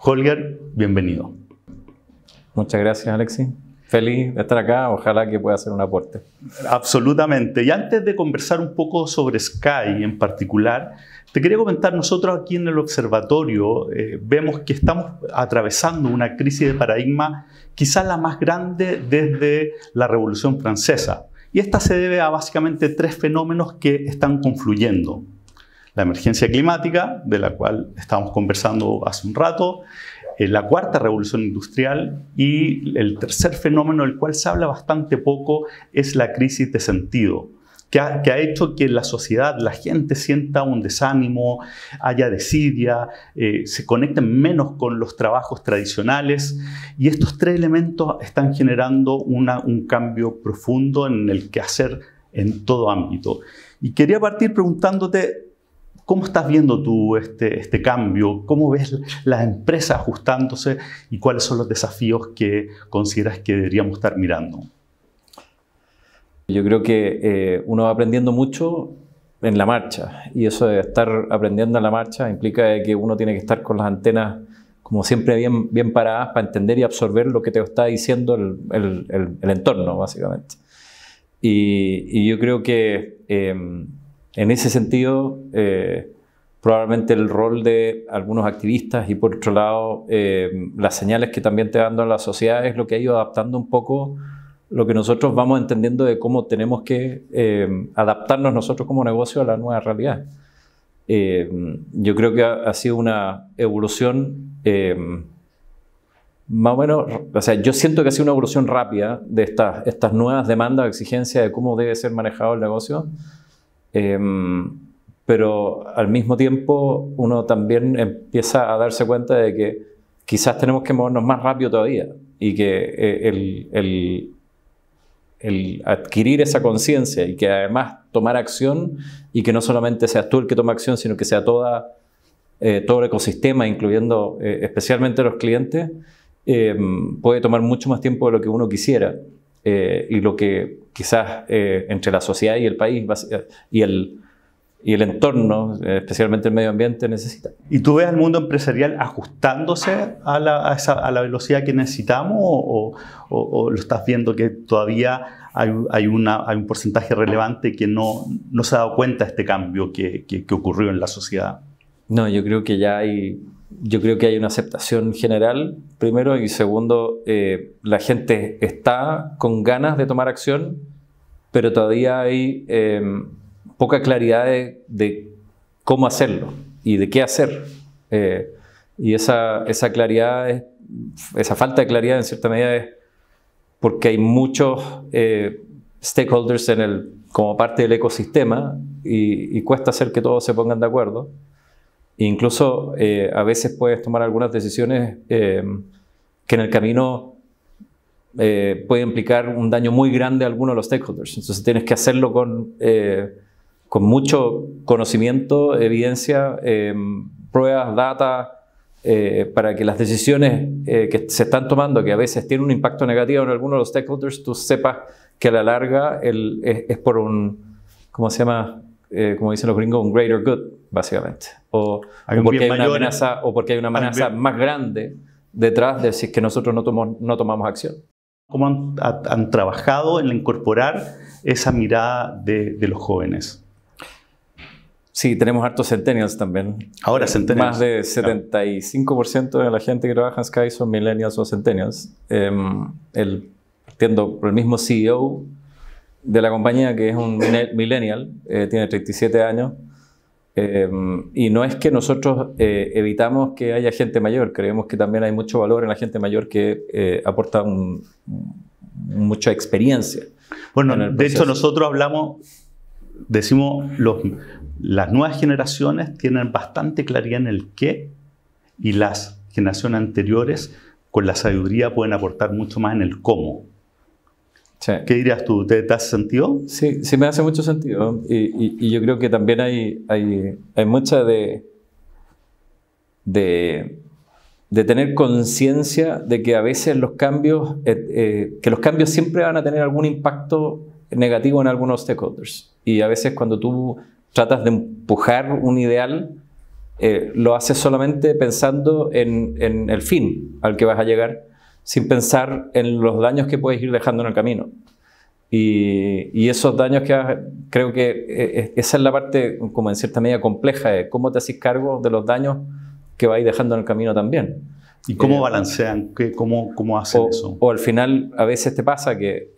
Holger, bienvenido. Muchas gracias, Alexis. Feliz de estar acá, ojalá que pueda hacer un aporte. Absolutamente. Y antes de conversar un poco sobre Sky en particular, te quería comentar, nosotros aquí en el observatorio vemos que estamos atravesando una crisis de paradigma quizás la más grande desde la Revolución Francesa. Y esta se debe a básicamente tres fenómenos que están confluyendo. La emergencia climática, de la cual estábamos conversando hace un rato, la cuarta revolución industrial y el tercer fenómeno del cual se habla bastante poco es la crisis de sentido, que ha hecho que en la sociedad la gente sienta un desánimo, haya desidia, se conecten menos con los trabajos tradicionales y estos tres elementos están generando un cambio profundo en el quehacer en todo ámbito. Y quería partir preguntándote, ¿cómo estás viendo tú este cambio? ¿Cómo ves las empresas ajustándose? ¿Y cuáles son los desafíos que consideras que deberíamos estar mirando? Yo creo que uno va aprendiendo mucho en la marcha. Y eso de estar aprendiendo en la marcha implica que uno tiene que estar con las antenas, como siempre, bien paradas para entender y absorber lo que te está diciendo el entorno, básicamente. Y yo creo que en ese sentido, probablemente el rol de algunos activistas y por otro lado las señales que también te va dando la sociedad es lo que ha ido adaptando un poco lo que nosotros vamos entendiendo de cómo tenemos que adaptarnos nosotros como negocio a la nueva realidad. Yo creo que ha sido una evolución más o menos, o sea, yo siento que ha sido una evolución rápida de estas nuevas demandas o exigencias de cómo debe ser manejado el negocio. Pero al mismo tiempo uno también empieza a darse cuenta de que quizás tenemos que movernos más rápido todavía y que el adquirir esa conciencia y que además tomar acción y que no solamente seas tú el que toma acción, sino que sea todo el ecosistema, incluyendo especialmente los clientes, puede tomar mucho más tiempo de lo que uno quisiera. Y lo que quizás entre la sociedad y el país y el entorno, especialmente el medio ambiente, necesita. ¿Y tú ves al mundo empresarial ajustándose a la velocidad que necesitamos o lo estás viendo que todavía hay un porcentaje relevante que no se ha dado cuenta de este cambio que ocurrió en la sociedad? No, yo creo que hay una aceptación general, primero, y segundo, la gente está con ganas de tomar acción, pero todavía hay poca claridad de cómo hacerlo y de qué hacer. Y esa claridad, esa falta de claridad en cierta medida es porque hay muchos stakeholders como parte del ecosistema y cuesta hacer que todos se pongan de acuerdo. Incluso a veces puedes tomar algunas decisiones que en el camino puede implicar un daño muy grande a alguno de los stakeholders. Entonces tienes que hacerlo con mucho conocimiento, evidencia, pruebas, data, para que las decisiones que se están tomando, que a veces tienen un impacto negativo en alguno de los stakeholders, tú sepas que a la larga es por ¿cómo se llama? Como dicen los gringos, un greater good, básicamente. O porque hay una amenaza más grande detrás de si es que nosotros no tomamos acción. ¿Cómo han trabajado en incorporar esa mirada de los jóvenes? Sí, tenemos hartos centennials también. Ahora centennials. Más de 75% de la gente que trabaja en Sky son millennials o centennials. Partiendo por el mismo CEO de la compañía, que es un millennial, tiene 37 años. Y no es que nosotros evitamos que haya gente mayor, creemos que también hay mucho valor en la gente mayor que aporta mucha experiencia. Bueno, de hecho nosotros decimos las nuevas generaciones tienen bastante claridad en el qué y las generaciones anteriores con la sabiduría pueden aportar mucho más en el cómo. Sí. ¿Qué dirías tú? ¿Te hace sentido? Sí, me hace mucho sentido. Y yo creo que también hay mucha de tener conciencia de que a veces los cambios siempre van a tener algún impacto negativo en algunos stakeholders. Y a veces cuando tú tratas de empujar un ideal, lo haces solamente pensando en el fin al que vas a llegar, sin pensar en los daños que puedes ir dejando en el camino. Y esos daños creo que esa es la parte, como en cierta medida, compleja, de cómo te haces cargo de los daños que vais dejando en el camino también. ¿Y cómo balancean? ¿Cómo hacen eso? O al final, a veces te pasa que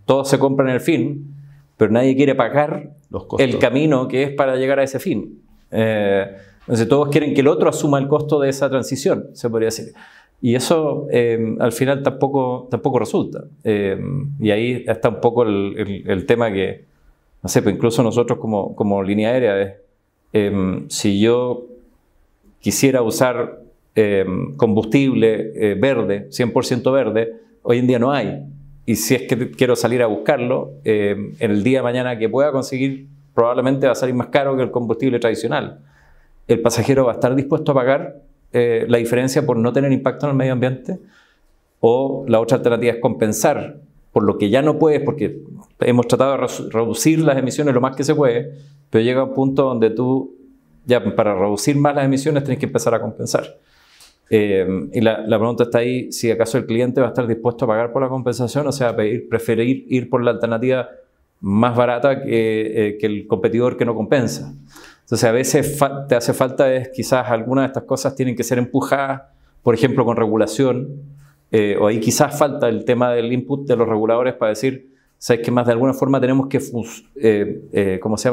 todo se compra en el fin, pero nadie quiere pagar el camino que es para llegar a ese fin. Entonces todos quieren que el otro asuma el costo de esa transición, se podría decir. Y eso al final tampoco resulta. Y ahí está un poco el tema que, no sé, pues incluso nosotros como línea aérea, si yo quisiera usar combustible verde, 100% verde, hoy en día no hay. Y si es que quiero salir a buscarlo, en el día de mañana que pueda conseguir, probablemente va a salir más caro que el combustible tradicional. El pasajero va a estar dispuesto a pagar la diferencia por no tener impacto en el medio ambiente, o la otra alternativa es compensar por lo que ya no puedes, porque hemos tratado de reducir las emisiones lo más que se puede, pero llega un punto donde tú ya para reducir más las emisiones tienes que empezar a compensar. Y la pregunta está ahí, si acaso el cliente va a estar dispuesto a pagar por la compensación, o sea, preferir ir por la alternativa más barata que el competidor que no compensa. Entonces a veces te hace falta, quizás algunas de estas cosas tienen que ser empujadas, por ejemplo con regulación, o ahí quizás falta el tema del input de los reguladores para decir, ¿sabes qué más? De alguna forma tenemos que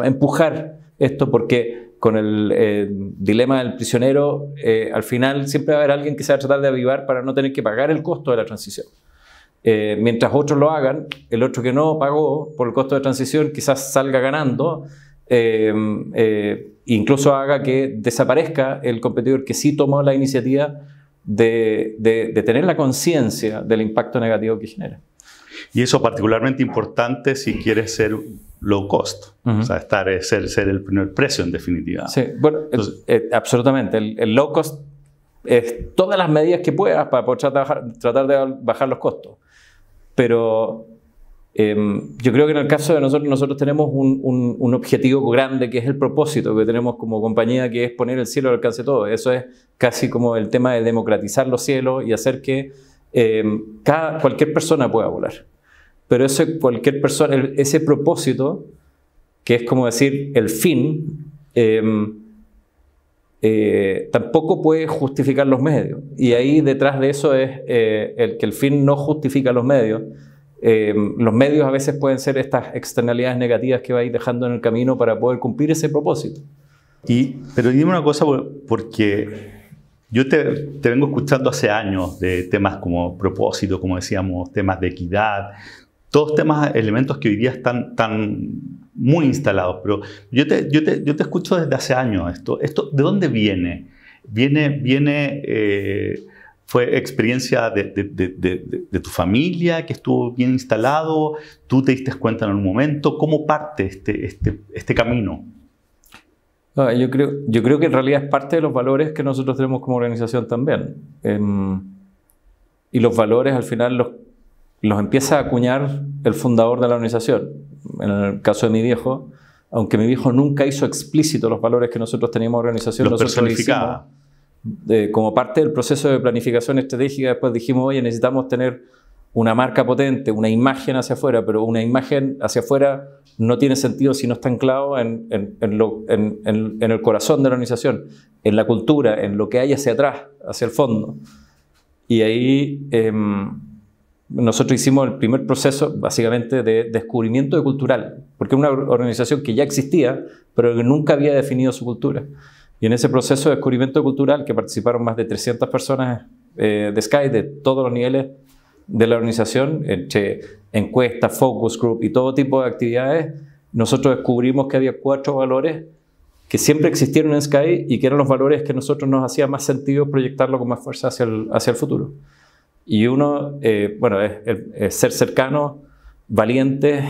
empujar esto, porque con el dilema del prisionero, al final siempre va a haber alguien que se va a tratar de avivar para no tener que pagar el costo de la transición. Mientras otros lo hagan, el otro que no pagó por el costo de transición quizás salga ganando, incluso haga que desaparezca el competidor que sí tomó la iniciativa de tener la conciencia del impacto negativo que genera. Y eso particularmente importante si quieres ser low cost, o sea, ser el primer precio en definitiva. Sí, bueno, absolutamente. El low cost es todas las medidas que puedas para poder tratar de bajar los costos. Pero yo creo que en el caso de nosotros tenemos un objetivo grande, que es el propósito que tenemos como compañía, que es poner el cielo al alcance de todo. Eso es casi como el tema de democratizar los cielos y hacer que cualquier persona pueda volar. Pero cualquier persona, ese propósito, que es como decir el fin, tampoco puede justificar los medios. Y ahí detrás de eso es que el fin no justifica los medios. Los medios a veces pueden ser estas externalidades negativas que vais dejando en el camino para poder cumplir ese propósito. Pero dime una cosa, porque yo te vengo escuchando hace años de temas como propósito, como decíamos, temas de equidad, todos temas, elementos que hoy día están muy instalados, pero yo te escucho desde hace años. Esto ¿de dónde viene? ¿Fue experiencia de tu familia que estuvo bien instalado? ¿Tú te diste cuenta en algún momento? ¿Cómo parte este camino? Yo creo que en realidad es parte de los valores que nosotros tenemos como organización también. Y los valores al final los empieza a acuñar el fundador de la organización. En el caso de mi viejo, aunque mi viejo nunca hizo explícito los valores que nosotros teníamos en la organización, los personificaba. Como parte del proceso de planificación estratégica, después dijimos, oye, necesitamos tener una marca potente, una imagen hacia afuera, pero una imagen hacia afuera no tiene sentido si no está anclado en el corazón de la organización, en la cultura, en lo que hay hacia atrás, hacia el fondo. Y ahí nosotros hicimos el primer proceso básicamente de descubrimiento cultural, porque es una organización que ya existía, pero que nunca había definido su cultura. Y en ese proceso de descubrimiento cultural, que participaron más de 300 personas de Sky, de todos los niveles de la organización, entre encuestas, focus group y todo tipo de actividades, nosotros descubrimos que había 4 valores que siempre existieron en Sky y que eran los valores que a nosotros nos hacía más sentido proyectarlo con más fuerza hacia el futuro. Y uno, es ser cercano, valiente,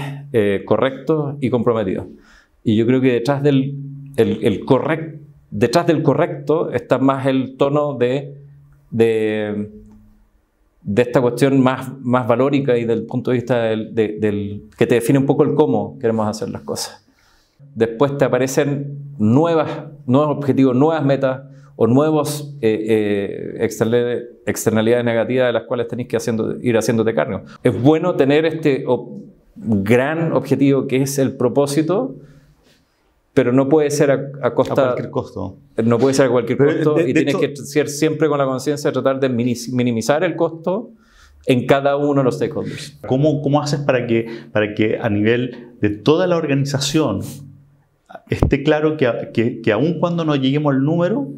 correcto y comprometido. Y yo creo que detrás del correcto está más el tono de esta cuestión más valórica y del punto de vista del que te define un poco el cómo queremos hacer las cosas. Después te aparecen nuevas nuevos objetivos, nuevas metas o nuevos externalidades negativas de las cuales tenéis que ir haciéndote cargo. Es bueno tener este gran objetivo que es el propósito, pero no puede ser a costa... A cualquier costo. No puede ser a cualquier costo y tienes hecho, que ser siempre con la conciencia de tratar de minimizar el costo en cada uno de los stakeholders. ¿Cómo haces para que a nivel de toda la organización esté claro que aun cuando no lleguemos al número,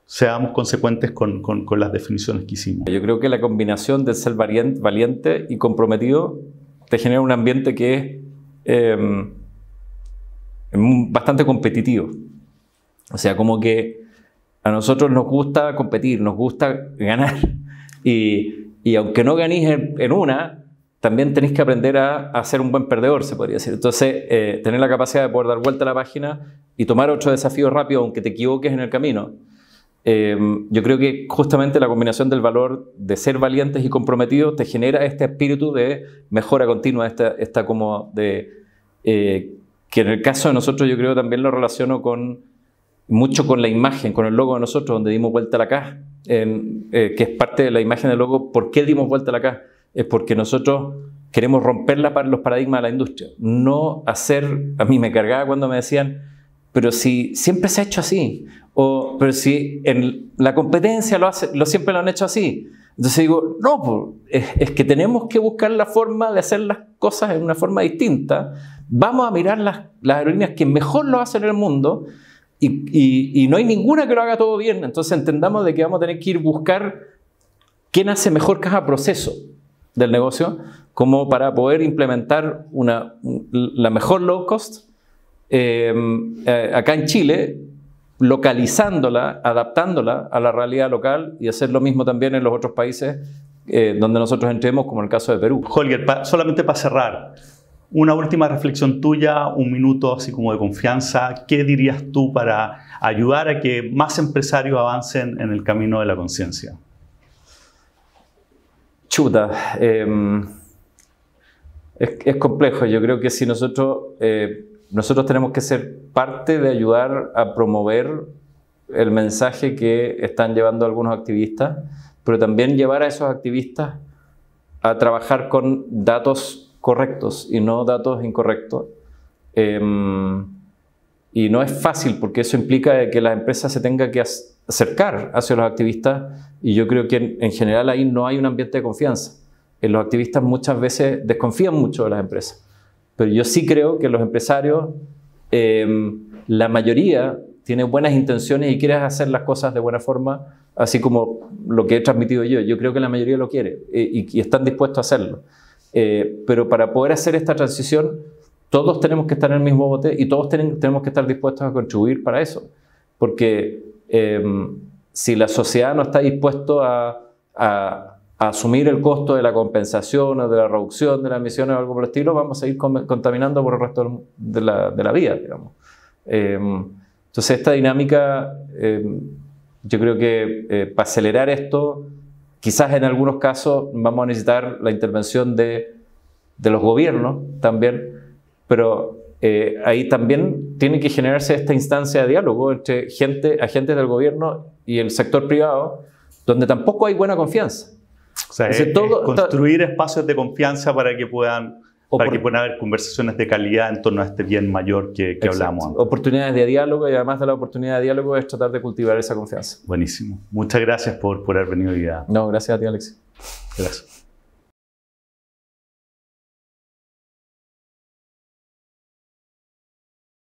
seamos consecuentes con las definiciones que hicimos? Yo creo que la combinación de ser valiente y comprometido te genera un ambiente que es bastante competitivo. O sea, como que a nosotros nos gusta competir, nos gusta ganar. Y aunque no ganéis en una, también tenéis que aprender a ser un buen perdedor, se podría decir. Entonces, tener la capacidad de poder dar vuelta a la página y tomar otro desafío rápido, aunque te equivoques en el camino. Yo creo que justamente la combinación del valor de ser valientes y comprometidos te genera este espíritu de mejora continua, esta como de... que en el caso de nosotros yo creo también lo relaciono mucho con la imagen, con el logo de nosotros, donde dimos vuelta a la caja, que es parte de la imagen del logo. ¿Por qué dimos vuelta a la caja? Es porque nosotros queremos romper los paradigmas de la industria. No hacer... A mí me cargaba cuando me decían, pero si siempre se ha hecho así, pero si en la competencia siempre lo han hecho así. Entonces digo, no, es que tenemos que buscar la forma de hacer las cosas en una forma distinta. Vamos a mirar las aerolíneas que mejor lo hacen en el mundo y no hay ninguna que lo haga todo bien. Entonces entendamos de que vamos a tener que ir a buscar quién hace mejor cada proceso del negocio como para poder implementar la mejor low cost acá en Chile, localizándola, adaptándola a la realidad local y hacer lo mismo también en los otros países donde nosotros entremos, como el caso de Perú. Holger, solamente para cerrar, una última reflexión tuya, un minuto así como de confianza. ¿Qué dirías tú para ayudar a que más empresarios avancen en el camino de la conciencia? Chuta, es complejo. Yo creo que si nosotros tenemos que ser parte de ayudar a promover el mensaje que están llevando algunos activistas, pero también llevar a esos activistas a trabajar con datos correctos y no datos incorrectos. Y no es fácil porque eso implica que las empresas se tengan que acercar hacia los activistas y yo creo que en general ahí no hay un ambiente de confianza. Los activistas muchas veces desconfían mucho de las empresas. Pero yo sí creo que los empresarios, la mayoría, tiene buenas intenciones y quiere hacer las cosas de buena forma, así como lo que he transmitido yo. Yo creo que la mayoría lo quiere y están dispuestos a hacerlo. Pero para poder hacer esta transición, todos tenemos que estar en el mismo bote y todos tenemos que estar dispuestos a contribuir para eso. Porque si la sociedad no está dispuesta a asumir el costo de la compensación o de la reducción de las emisiones o algo por el estilo, vamos a seguir contaminando por el resto de la vida, digamos. Entonces esta dinámica, yo creo que para acelerar esto, quizás en algunos casos vamos a necesitar la intervención de los gobiernos también, pero ahí también tiene que generarse esta instancia de diálogo entre agentes del gobierno y el sector privado, donde tampoco hay buena confianza. O sea, es construir espacios de confianza para que puedan haber conversaciones de calidad en torno a este bien mayor que hablamos antes. Oportunidades de diálogo y además de la oportunidad de diálogo es tratar de cultivar esa confianza. Buenísimo. Muchas gracias por haber venido hoy día. No, gracias a ti, Alexis. Gracias.